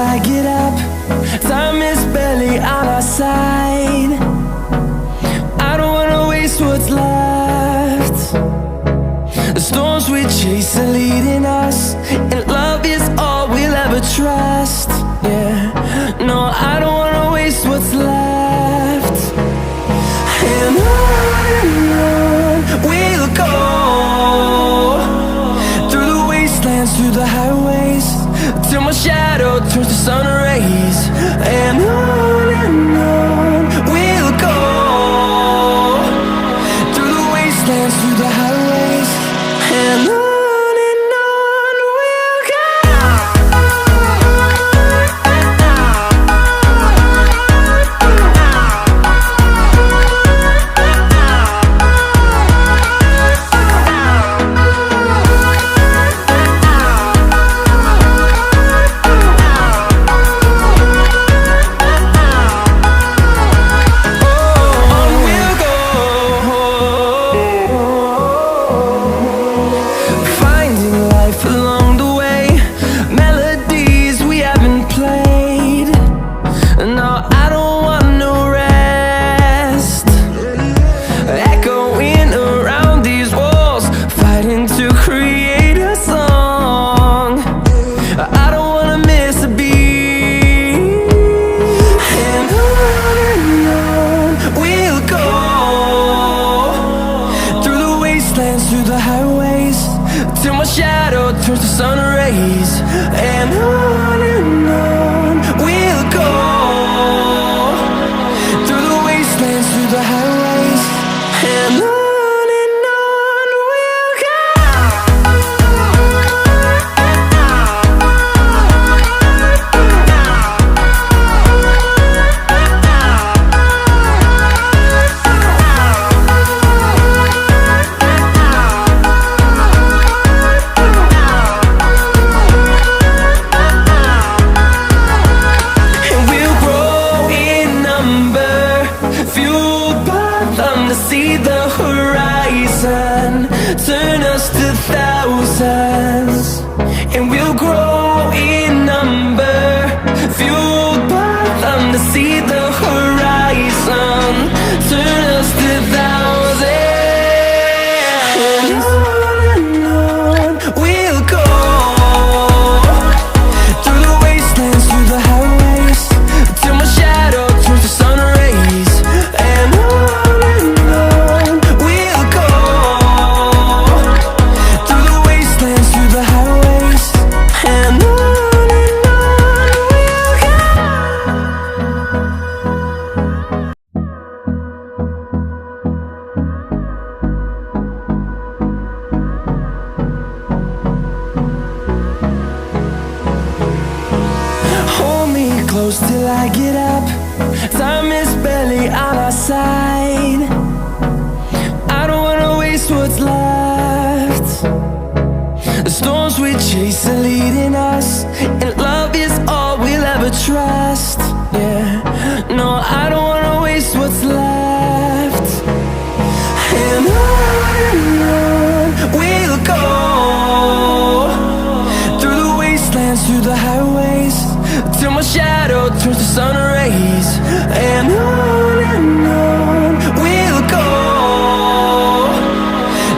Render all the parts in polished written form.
I get up. Time is barely on our side. I don't wanna waste what's left. The storms we chase are leading us, and love is all we'll ever trust. Yeah, no, I don't wanna waste what's left. And on we'll go, through the wastelands, through the highways, till my shadow turns to sun rays. And on we'll go, through the wastelands, through the highways, and on we'll go. Through the highways, till my shadow turns to sun rays. And on we'll go, through the wastelands, through the highways, and on we'll go. See the horizon, turn us to thousands, and we'll grow in number, fueled by them. To see the horizon, turn us to thousands, and on we'll go, through the wastelands, through the highways, till my shadow turns to sun rays. And close till I get up. Time is barely on our side. I don't wanna waste what's left. The storms we chase are leading us, and love is all we'll ever trust. Yeah, no, I don't wanna waste what's left. And on we'll go, through the wastelands, through the highways, till my shadow turns to sun rays. And on we'll go,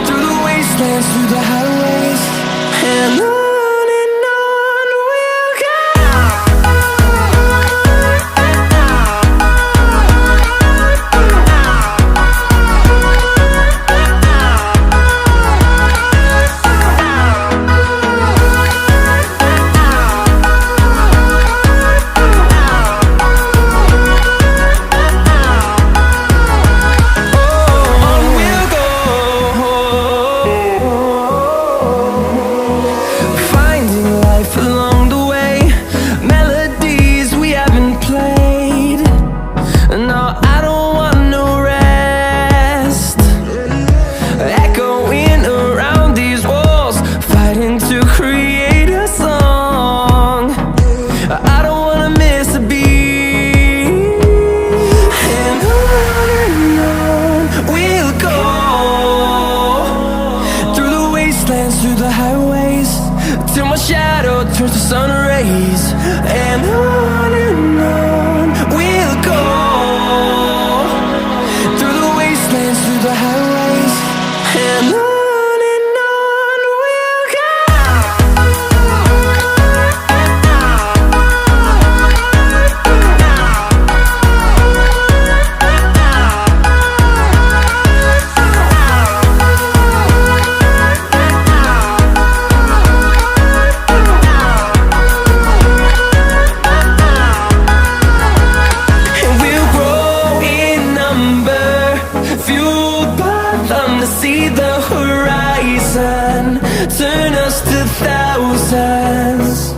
through the wastelands, through the highways, and on we'll go. turns to sun rays. and on we'll go, through the wastelands, through the highways, and on we'll go. Fueled by them to see the horizon, turn us to thousands.